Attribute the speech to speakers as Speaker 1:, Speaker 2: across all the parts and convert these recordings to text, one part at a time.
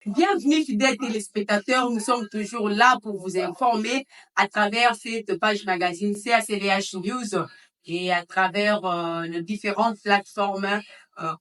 Speaker 1: Bienvenue, fidèles téléspectateurs. Nous sommes toujours là pour vous informer à travers cette page magazine CACVH News et à travers les différentes plateformes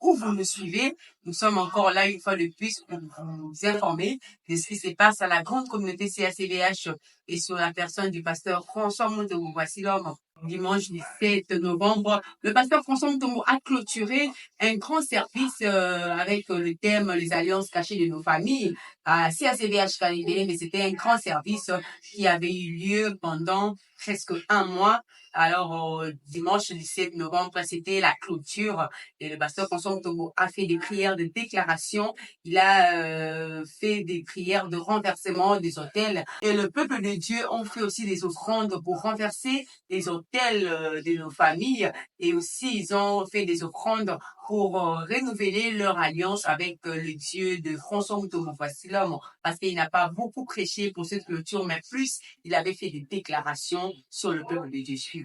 Speaker 1: où vous nous suivez. Nous sommes encore là une fois de plus pour vous informer de ce qui se passe à la grande communauté CACVH et sur la personne du pasteur François Monteau. Voici l'homme. Dimanche 17 novembre, le pasteur François Monteau a clôturé un grand service avec le thème les alliances cachées de nos familles à CACVH Canidé, mais c'était un grand service qui avait eu lieu pendant presque un mois. Alors, dimanche 17 novembre, c'était la clôture et le pasteur François Monteau a fait des prières de déclaration. Il a fait des prières de renversement des autels et le peuple de Dieu ont fait aussi des offrandes pour renverser les autels de nos familles et aussi ils ont fait des offrandes pour renouveler leur alliance avec le Dieu de François Monteau. Voici l'homme, parce qu'il n'a pas beaucoup prêché pour cette clôture, mais plus il avait fait des déclarations sur le peuple de Dieu suivant.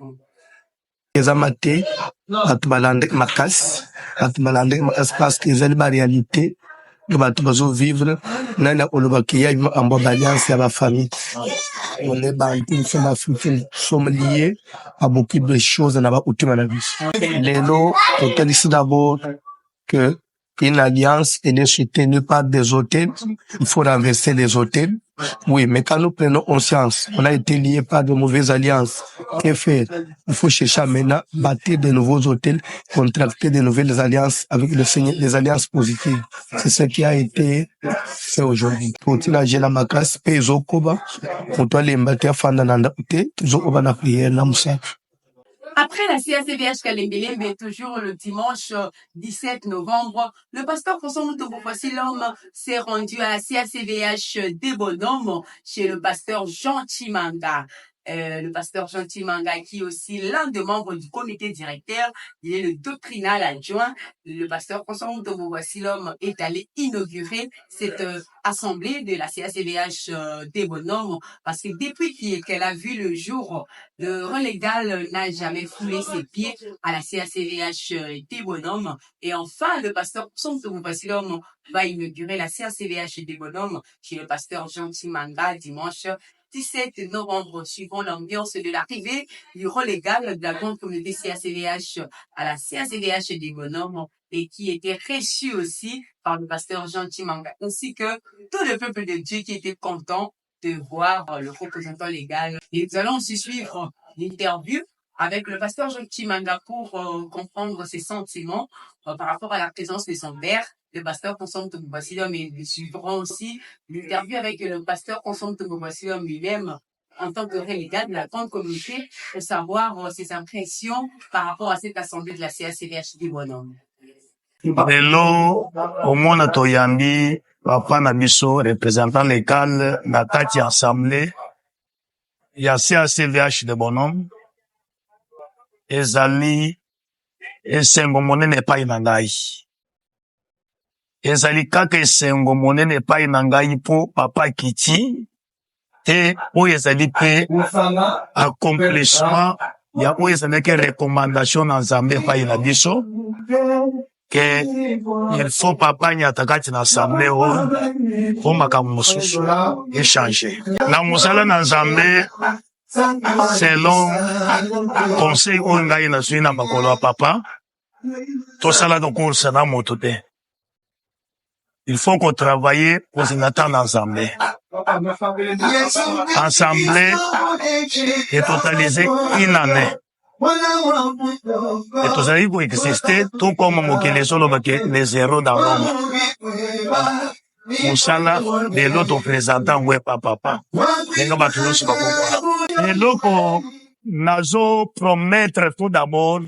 Speaker 2: Ezamate atubalande makas parce que c'est la réalité que va toujours vivre nana olobakia en bonne alliance à la famille. On est bantu, nous sommes africains, nous sommes liés à beaucoup de choses dans la vie. Les lots, on ici d'abord que une alliance est soutenue par des hôtels, il faut renverser les hôtels. Oui, mais quand nous prenons conscience, on a été liés par de mauvaises alliances. Que faire? Il faut chercher maintenant bâtir de nouveaux hôtels, contracter de nouvelles alliances avec le Seigneur, des alliances positives. C'est ce qui a été fait aujourd'hui. Pour tirer la macasse, peso koba, pour toi les mbater fandananda, toujours au la prière, namsa.
Speaker 1: Après la CACVH Kalembelembe, toujours le dimanche 17 novembre, le pasteur François Monteau, voici l'homme, s'est rendu à la CACVH des Bonhommes chez le pasteur Jean Chimanga. Le pasteur Jean Chimanga, qui est aussi l'un des membres du comité directeur, il est le doctrinal adjoint. Le pasteur François Monteau, voici l'homme, est allé inaugurer cette assemblée de la CACVH des Bonhommes, parce que depuis qu'elle a vu le jour, le relégal n'a jamais foulé ses pieds à la CACVH des Bonhommes. Et enfin, le pasteur Somptoum Bassilom va inaugurer la CACVH des Bonhommes chez le pasteur Jean Timanga dimanche 17 novembre, suivant l'ambiance de l'arrivée du relégal de la grande communauté CACVH à la CACVH des Bonhommes et qui était reçu aussi par le pasteur Jean Timanga, ainsi que tout le peuple de Dieu qui était content de voir le représentant légal. Et nous allons aussi suivre l'interview avec le pasteur Jean Chimanga pour comprendre ses sentiments par rapport à la présence de son père, le pasteur Constant Toubassilom, et nous suivrons aussi l'interview avec le pasteur Constant Toubassilom lui-même en tant que relégat de la grande communauté pour savoir ses impressions par rapport à cette assemblée de la CACVH des Bonhommes.
Speaker 3: Lelo omona toyambi papa na biso représentant légal na kati ya assemblée ya CACVH de Bonhomme ezali esengo monene epai na ngai. Ezali kaka esengo monene epai na ngai po papa kiti te oyo ezali pe accomplissement ya oyo ezalaki recommandation na Nzambe epai na biso que il faut papa nyata kati na assemblée oyo po makambo mosusu échanger na mosala na Nzambe selon conseil oyo ngai nazwi na makolo ya papa tosala tokursa na moto te. Il faut qu'on travaille pour se mettre ensemble. Ensemble et totaliser une année. Et tout ça, il faut exister tout comme les solo les zéros dans l'homme. Moussala, les autres représentants, ouais, papa. Les gens toujours sur le et donc, nazo promettre tout d'abord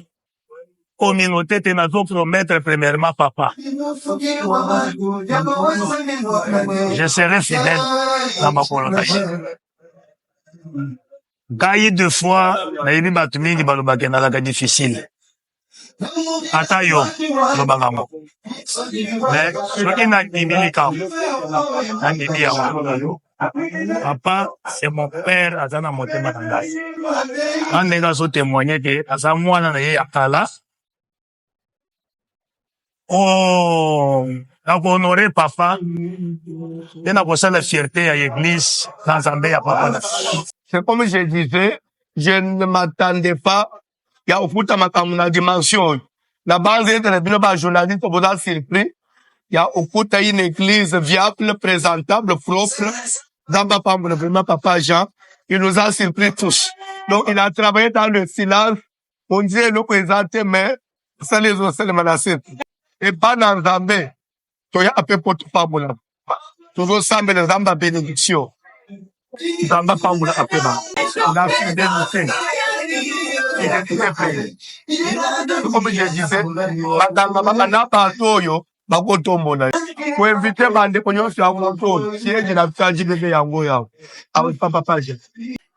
Speaker 3: communauté te nazo promettre premièrement papa. Je serai fidèle dans ma volonté. Gaï deux fois, na yini batu mingi balobake na laka difficile. Ata yo, lobangango. Mais, soki na ndimili kam, na ndimi yango. Papa, c'est mon père, azana motema na ngai. Andenga so témoigner que aza mwana na ye akala. Oh, Donc, honorer papa, et n'a la fierté à l'église, dans Zambé, à papa.
Speaker 2: C'est comme je disais, je ne m'attendais pas. Il y a au foot à dimension. La base est de journaliste, vous a surpris. Il y a au foot une église viable, présentable, propre. Zamba Pambo, vraiment papa Jean, il nous a surpris tous. Donc, il a travaillé dans le silence. On disait le présenté, mais ça les autres, c'est le manacé. Et pas dans Zambé. Tu as appelé pour tout pas bon. Toujours Zambé, les Zamba bénédiction. Zamba Pambo, appelé. La fidélité. Comme je disais, madame, n'a pas tout, bakotombola ko inviter bande ko nyonso ya moto siège na tsaji bébé yango ya avec papa page.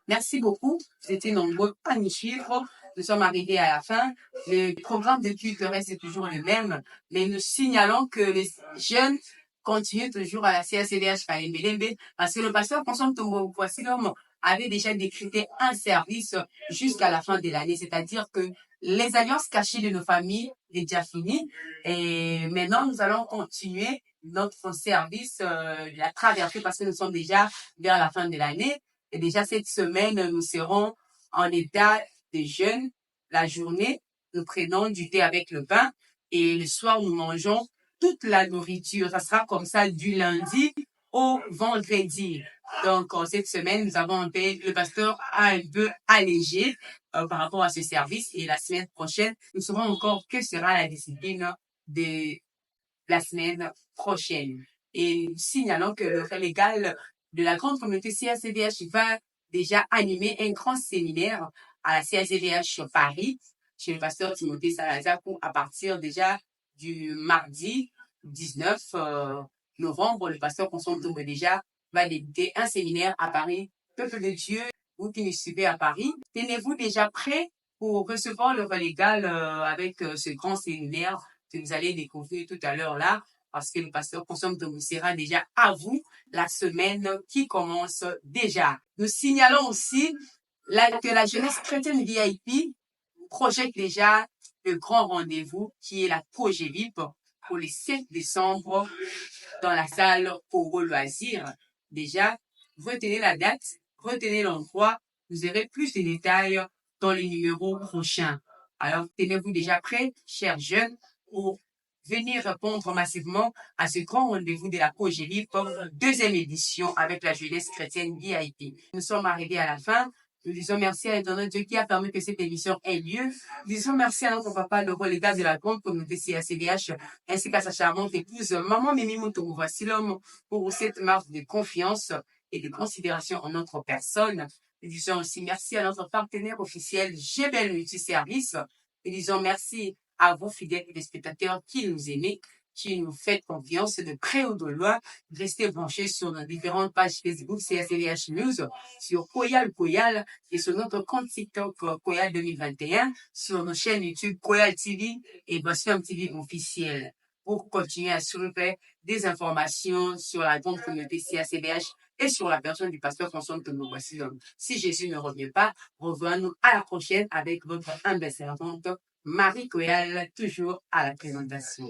Speaker 1: Merci beaucoup. Vous étiez nombreux à nous suivre. Nous sommes arrivés à la fin. Le programme de culte reste toujours le même, mais nous signalons que les jeunes continuent toujours à la CACVH Kalembelembe parce que le pasteur Constant Tombo Voici l'homme avait déjà décrété un service jusqu'à la fin de l'année, c'est-à-dire que les alliances cachées de nos familles est déjà fini et maintenant nous allons continuer notre service la traversée parce que nous sommes déjà vers la fin de l'année et déjà cette semaine nous serons en état de jeûne. La journée nous prenons du thé avec le pain et le soir nous mangeons toute la nourriture. Ça sera comme ça du lundi au vendredi. Donc, cette semaine, nous avons le pasteur a un peu allégé par rapport à ce service. Et la semaine prochaine, nous saurons encore que sera la discipline de la semaine prochaine. Et nous signalons que le frère légal de la grande communauté CACVH va déjà animer un grand séminaire à la CACVH Paris, chez le pasteur Timothée Salazar, à partir déjà du mardi 19 novembre. Le pasteur Constant Tombe déjà va débuter un séminaire à Paris. Peuple de Dieu, vous qui nous suivez à Paris, tenez-vous déjà prêts pour recevoir le relégal avec ce grand séminaire que vous allez découvrir tout à l'heure là, parce que le pasteur Constant Tombe sera déjà à vous la semaine qui commence déjà. Nous signalons aussi que la jeunesse chrétienne VIP projette déjà le grand rendez-vous qui est la Progevip pour le 7 décembre dans la salle Poro Loisirs. Déjà, retenez la date, retenez l'endroit, vous aurez plus de détails dans les numéros prochains. Alors, tenez-vous déjà prêts, chers jeunes, pour venir répondre massivement à ce grand rendez-vous de la Progevip, deuxième édition avec la jeunesse chrétienne VIP. Nous sommes arrivés à la fin. Nous disons merci à l'éternel Dieu qui a permis que cette émission ait lieu. Nous disons merci à notre papa, le relégat de la grande communauté CACVH, ainsi qu'à sa charmante épouse, maman Mimi Moutoumou. Voici l'homme pour cette marque de confiance et de considération en notre personne. Nous disons aussi merci à notre partenaire officiel, Gebel Multiservice. Nous disons merci à vous, fidèles téléspectateurs, qui nous aimez, qui nous faites confiance de près ou de loin. Restez branchés sur nos différentes pages Facebook CACVH News, sur Koyal et sur notre compte TikTok Koyal 2021, sur nos chaînes YouTube Koyal TV et Boston TV officiel pour continuer à suivre des informations sur la grande communauté CACVH et sur la personne du pasteur François Tombo. Si Jésus ne revient pas, revenons à la prochaine avec votre humble servante Marie Koyal, toujours à la présentation.